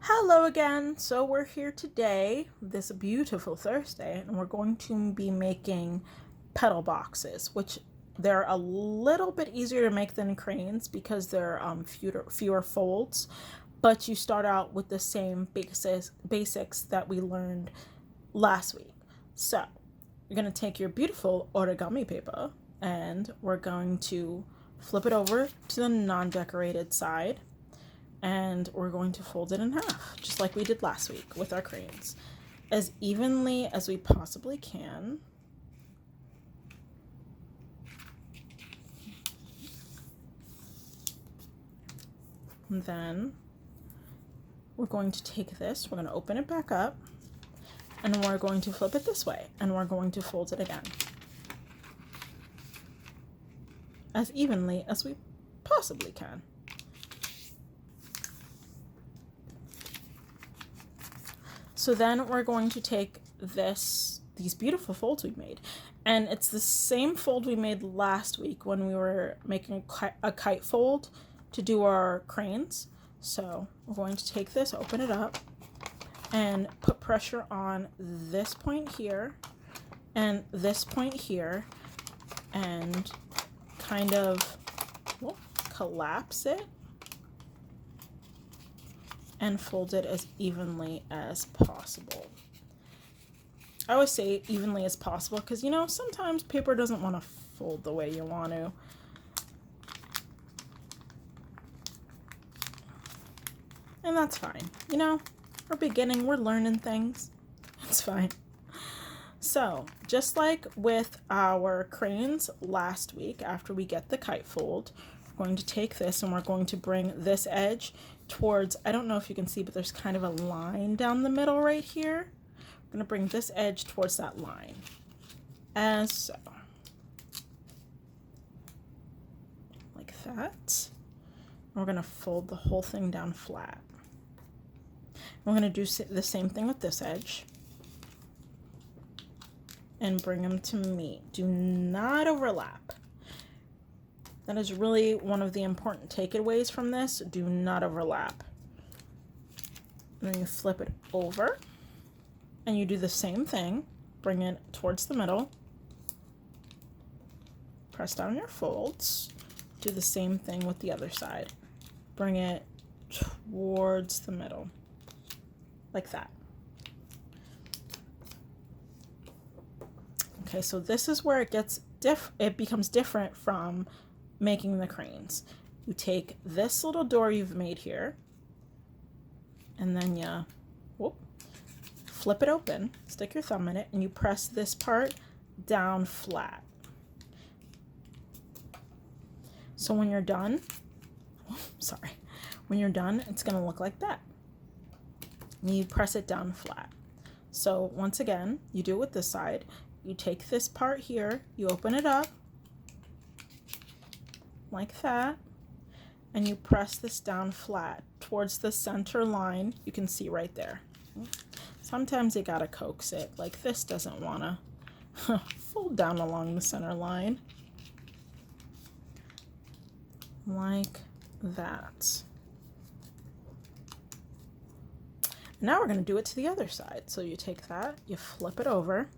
Hello again. So we're here today, this beautiful Thursday, and we're going to be making petal boxes, which they're a little bit easier to make than cranes because they're fewer folds, but you start out with the same basics that we learned last week. So you're going to take your beautiful origami paper and we're going to flip it over to the non-decorated side, and we're going to fold it in half, just like we did last week with our cranes, as evenly as we possibly can. And then we're going to take this, we're going to open it back up, and we're going to flip it this way, and we're going to fold it again, as evenly as we possibly can. So then we're going to take these beautiful folds we made, and it's the same fold we made last week when we were making a kite fold to do our cranes. So we're going to take this, open it up, and put pressure on this point here and this point here, and kind of collapse it and fold it as evenly as possible. I always say evenly as possible because, sometimes paper doesn't want to fold the way you want to. And that's fine. We're beginning, we're learning things. It's fine. So, just like with our cranes last week, after we get the kite fold, we're going to take this and we're going to bring this edge towards, I don't know if you can see, but there's kind of a line down the middle right here. I'm going to bring this edge towards that line, as so. Like that. We're going to fold the whole thing down flat. We're going to do the same thing with this edge and bring them to meet. Do not overlap. That is really one of the important takeaways from this. Do not overlap. And then you flip it over and you do the same thing. Bring it towards the middle. Press down your folds. Do the same thing with the other side. Bring it towards the middle. Like that. Okay, so this is where it becomes different from making the cranes. You take this little door you've made here, and then you flip it open, stick your thumb in it, and you press this part down flat. So when you're done, when you're done, it's gonna look like that. And you press it down flat. So once again, you do it with this side. You take this part here, you open it up like that, and you press this down flat towards the center line. You can see right there. Sometimes you gotta coax it, like this doesn't wanna fold down along the center line. Like that. Now we're gonna do it to the other side. So you take that, you flip it over,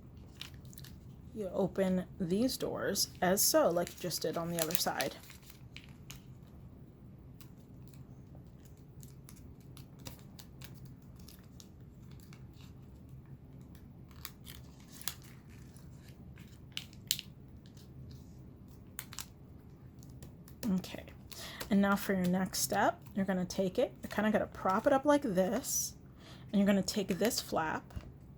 you open these doors as so, like you just did on the other side. Okay, and now for your next step, you're gonna take it, you're kind of gonna prop it up like this, and you're gonna take this flap,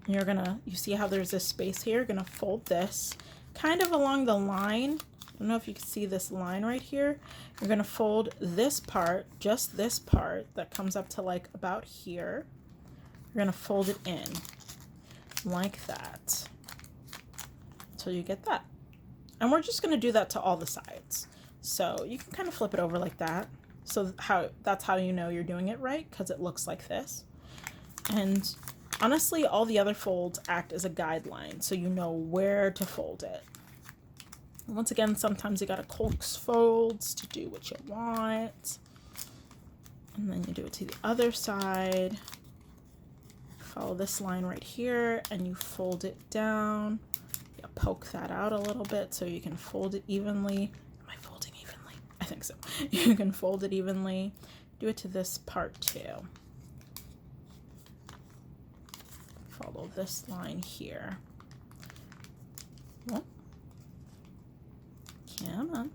and you see how there's this space here, you're gonna fold this kind of along the line. I don't know if you can see this line right here. You're gonna fold this part, just this part that comes up to like about here. You're gonna fold it in like that until you get that. And we're just gonna do that to all the sides. So you can kind of flip it over like that. So that's how you know you're doing it right, because it looks like this. And honestly, all the other folds act as a guideline, so you know where to fold it. And once again, sometimes you gotta coax folds to do what you want. And then you do it to the other side. Follow this line right here and you fold it down. You poke that out a little bit so you can fold it evenly. Am I folding evenly? I think so. You can fold it evenly. Do it to this part too. Follow this line here. Oh. Come on.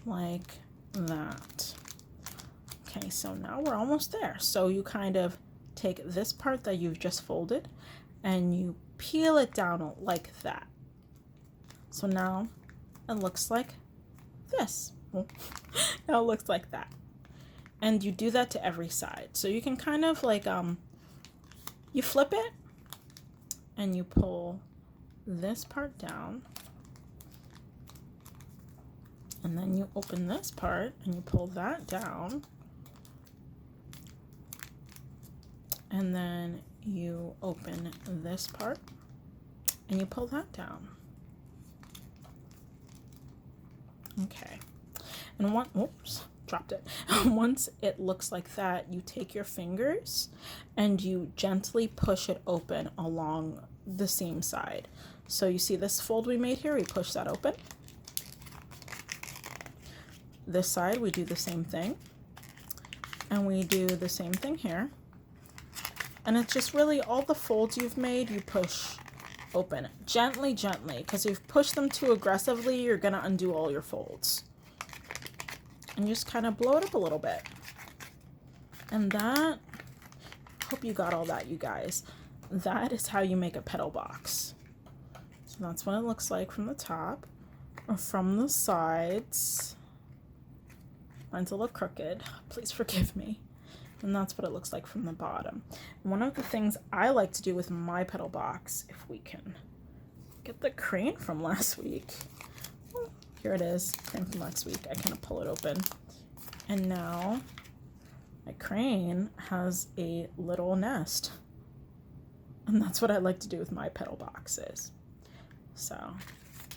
Like that. Okay, so now we're almost there. So you kind of take this part that you've just folded and you peel it down like that. So now it looks like this. Now it looks like that. And you do that to every side. So you can kind of like, you flip it and you pull this part down. And then you open this part and you pull that down. And then you open this part and you pull that down. Okay. And oops, dropped it. Once it looks like that, you take your fingers and you gently push it open along the seam side. So you see this fold we made here, we push that open. This side, we do the same thing. And we do the same thing here. And it's just really all the folds you've made, you push open gently, gently, because if you push them too aggressively, you're going to undo all your folds. And you just kind of blow it up a little bit. And that, hope you got all that, you guys. That is how you make a petal box. So that's what it looks like from the top or from the sides. Mine's a little crooked. Please forgive me. And that's what it looks like from the bottom. One of the things I like to do with my petal box, if we can get the crane from last week. Oh, here it is, crane from last week. I kind of pull it open. And now my crane has a little nest. And that's what I like to do with my petal boxes. So,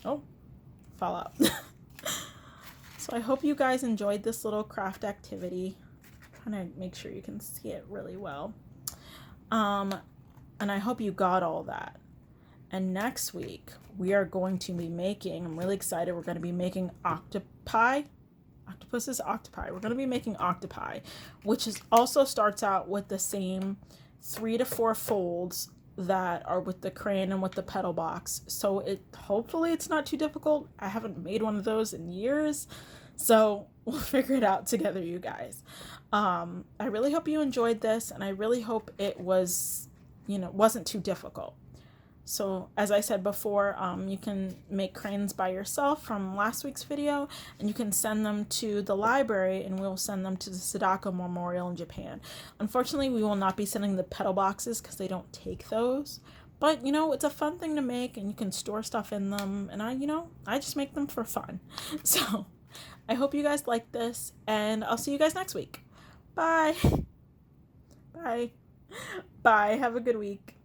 oh, fall out. So I hope you guys enjoyed this little craft activity. Trying to make sure you can see it really well. And I hope you got all that. And next week we are going to be making, I'm really excited, we're going to be making octopi. We're going to be making octopi, which is also starts out with the same 3 to 4 folds that are with the crane and with the petal box. So hopefully it's not too difficult. I haven't made one of those in years. So we'll figure it out together, you guys. I really hope you enjoyed this, and I really hope it was, wasn't too difficult. So as I said before, you can make cranes by yourself from last week's video, and you can send them to the library and we'll send them to the Sadako Memorial in Japan. Unfortunately, we will not be sending the petal boxes because they don't take those. But, it's a fun thing to make, and you can store stuff in them, and I just make them for fun. So I hope you guys like this, and I'll see you guys next week. Bye. Bye. Bye. Have a good week.